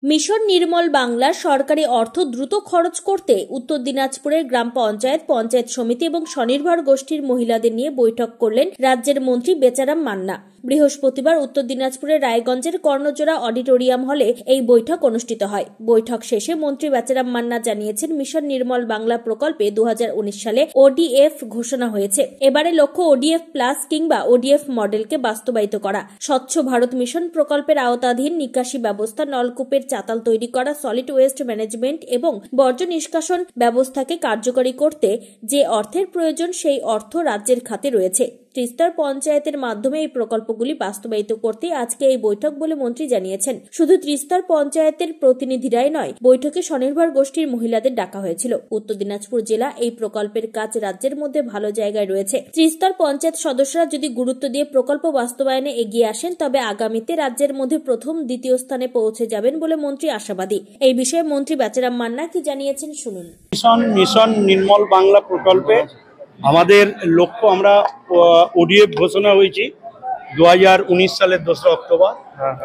Mission নির্মল বাংলার সরকারি অর্থ দ্রুত খরচ করতে উত্তর দিনাজপুরের গ্রাম পঞ্চায়েত, পঞ্চায়েত সমিতি এবং স্বনির্ভর গোষ্ঠীর মহিলাদের নিয়ে বৈঠক করলেন রাজ্যের মন্ত্রী বেচারাম মান্না। বৃহস্পতিবার উত্তর দিনাজপুরের রায়গঞ্জের কর্ণজোড়া অডিটোরিয়াম হলে এই বৈঠক অনুষ্ঠিত হয়। বৈঠক শেষে মন্ত্রী বেচারাম মান্না জানিয়েছেন, মিশন নির্মল বাংলা প্রকল্পে 2019 সালে ওডিএফ ঘোষণা হয়েছে। এবারে লক্ষ্য ওডিএফ প্লাস কিংবা ওডিএফ মডেলকে বাস্তবায়িত করা। স্বচ্ছ ভারত মিশন প্রকল্পের আওতাধীন নিকাশি ব্যবস্থা, নলকূপের চাতাল তৈরি করা, সলিড ওয়েস্ট ম্যানেজমেন্ট এবং বর্জ্য নিষ্কাশন ব্যবস্থাকে কার্যকরী করতে যে অর্থের প্রয়োজন সেই অর্থ রাজ্যের খাতে রয়েছে। ত্রিস্তর পঞ্চায়েতের মাধ্যমে এই প্রকল্পগুলি বাস্তবায়িত করতে আজকে এই বৈঠক বলে মন্ত্রী জানিয়েছেন। শুধু ত্রিস্তর পঞ্চায়েতের প্রতিনিধিরাই নয়, বৈঠকে স্বনির্ভর গোষ্ঠীর মহিলাদের ডাকা হয়েছিল। উত্তর দিনাজপুর জেলা এই প্রকল্পের কাজ রাজ্যের মধ্যে ভালো জায়গায় রয়েছে। ত্রিস্তর পঞ্চায়েত সদস্যরা যদি গুরুত্ব দিয়ে প্রকল্প বাস্তবায়নে এগিয়ে আসেন, তবে আগামীতে রাজ্যের মধ্যে প্রথম, দ্বিতীয় স্থানে পৌঁছে যাবেন বলে মন্ত্রী আশাবাদী। এই বিষয়ে মন্ত্রী বেচারাম মান্না কি জানিয়েছেন শুনুন। মিশন নির্মল বাংলা প্রকল্পে আমাদের লক্ষ্য, আমরা ওডিএফ ঘোষণা হয়েছি 2019 সালের 2 অক্টোবর।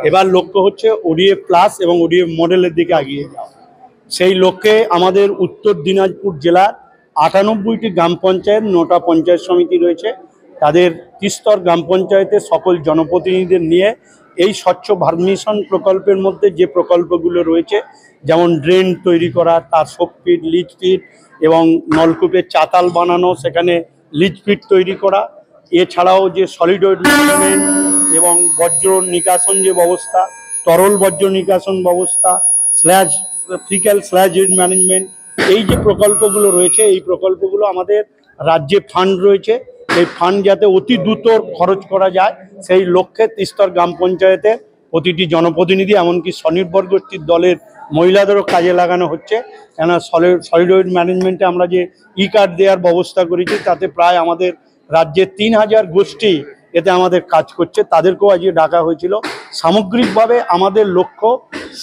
এবার লক্ষ্য হচ্ছে ওডিএফ প্লাস এবং ওডিএফ মডেলের দিকে এগিয়ে যাওয়া। সেই লক্ষ্যে আমাদের উত্তর দিনাজপুর জেলার 98টি গ্রাম পঞ্চায়েত, 9টা পঞ্চায়েত সমিতি রয়েছে। তাদের ত্রিস্তর গ্রাম পঞ্চায়েতের সকল জনপ্রতিনিধিদের নিয়ে এই স্বচ্ছ ভারত মিশন প্রকল্পের মধ্যে যে প্রকল্পগুলো রয়েছে, যেমন ড্রেন তৈরি করা, তার শোকপিট, লিচ পিট এবং নলকূপের চাতাল বানানো, সেখানে লিচ পিট তৈরি করা, এছাড়াও যে সলিড ওয়েস্ট ম্যানেজমেন্ট এবং বর্জ্য নিকাশন যে ব্যবস্থা, তরল বর্জ্য নিকাশন ব্যবস্থা, ফিক্যাল স্ল্যাজ ম্যানেজমেন্ট, এই যে প্রকল্পগুলো রয়েছে, এই প্রকল্পগুলো আমাদের রাজ্যে ফান্ড রয়েছে। এই ফান্ড যাতে অতি দ্রুত খরচ করা যায়, সেই লক্ষ্যে ত্রিস্তর গ্রাম পঞ্চায়েতে প্রতিটি জনপ্রতিনিধি, এমনকি স্বনির্ভর গোষ্ঠীর দলের মহিলাদেরও কাজে লাগানো হচ্ছে। কেননা সলিড ওয়েস্ট ম্যানেজমেন্টে আমরা যে ই কার্ড দেওয়ার ব্যবস্থা করেছি, তাতে প্রায় আমাদের রাজ্যের 3000 গোষ্ঠী এতে আমাদের কাজ করছে, তাদেরকেও আজকে ডাকা হয়েছিল। সামগ্রিকভাবে আমাদের লক্ষ্য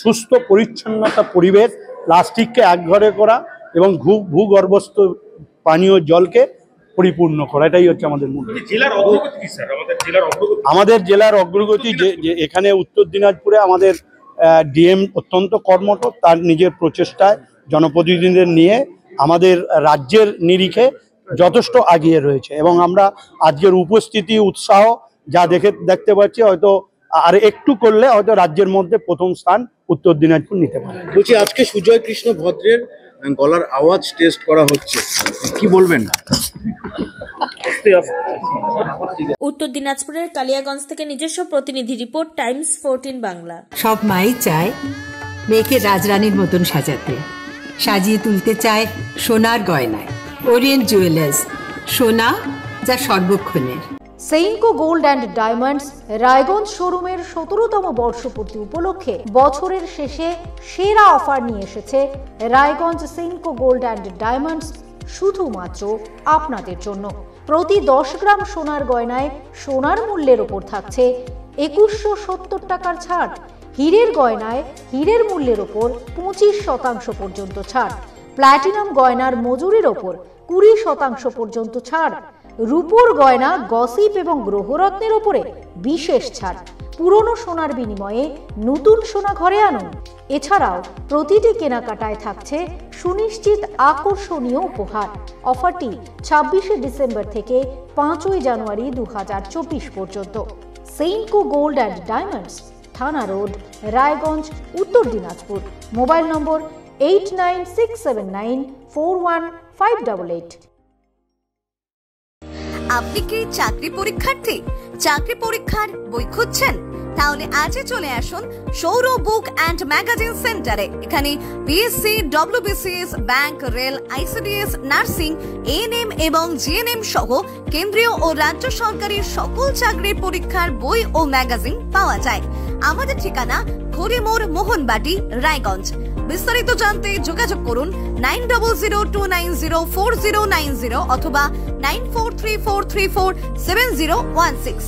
সুস্থ পরিচ্ছন্নতা পরিবেশ, প্লাস্টিককে একঘরে করা এবং ভূগর্ভস্থ পানীয় জলকে পরিপূর্ণ করা, এটাই হচ্ছে আমাদের মূল। আমাদের জেলার অগ্রগতি যে এখানে উত্তর দিনাজপুরে আমাদের ডিএম অত্যন্ত কর্মঠ, তার নিজের প্রচেষ্টায় জনপ্রতিনিধিদের নিয়ে আমাদের রাজ্যের নিরিখে যথেষ্ট এগিয়ে রয়েছে এবং আমরা আজকের উপস্থিতি, উৎসাহ যা দেখতে পাচ্ছি, হয়তো আর একটু করলে হয়তো রাজ্যের মধ্যে প্রথম স্থান উত্তর দিনাজপুর নিতে পারে। বলছি, আজকে সুজয় কৃষ্ণ ভদ্রের গলার আওয়াজ টেস্ট করা হচ্ছে, কি বলবেন? উত্তর দিনাজপুরের কালিয়াগঞ্জ থেকে নিজস্ব প্রতিনিধি রিপোর্ট, টাইমস 14 বাংলা। সব মাই চায় মেয়েকে রাজরানীর মতন সাজাতে, সাজিয়ে তুলতে চায় সোনার গয়নায়। ওরিয়েন্ট জুয়েলার্স, সোনা যা সর্বক্ষণের। Senco gold and diamonds Raiganj শোরুমের 17তম বর্ষপূর্তি উপলক্ষে বছরের শেষে সেরা অফার নিয়ে এসেছে Raiganj Senco gold and diamonds, শুধুমাত্র আপনাদের জন্য। প্রতি 10 গ্রাম সোনার গয়নায় সোনার মূল্যের ওপর থাকছে 2170 টাকার ছাড়। হীরের গয়নায় হীরের মূল্যের ওপর 25% পর্যন্ত ছাড়। প্ল্যাটিনাম গয়নার মজুরির ওপর 20% পর্যন্ত ছাড়। রূপোর গয়না, গসিপ এবং গ্রহরত্নের ওপরে বিশেষ ছাড়। পুরনো সোনার বিনিময়ে নতুন সোনা ঘরে আনুন। এছাড়াও প্রতিটি কেনাকাটায় থাকছে সুনিশ্চিত আকর্ষণীয় উপহার। অফারটি 26শে ডিসেম্বর থেকে 5ই জানুয়ারি 2024 পর্যন্ত। সেইনকো গোল্ড অ্যান্ড ডায়মন্ডস, থানা রোড, রায়গঞ্জ, উত্তর দিনাজপুর। মোবাইল নম্বর 8967941588। আপনি কি চাকরি পরীক্ষার্থী? চাকরি পরীক্ষার বই খুঁজছেন? তাহলে আজই চলে আসুন সৌরভ বুক অ্যান্ড ম্যাগাজিন সেন্টারে। এখানে BSc, WBCS, bank, rail, ICDS, nursing, ANM এবং জিএনএম সহ কেন্দ্রীয় ও রাজ্য সরকারি সকল চাকরির পরীক্ষার বই ও ম্যাগাজিন পাওয়া যায়। আমাদের ঠিকানা খড়িমোড়, মোহনবাটি, রায়গঞ্জ। বিস্তারিত জানতে যোগাযোগ করুন 9002904090 অথবা 9434347016।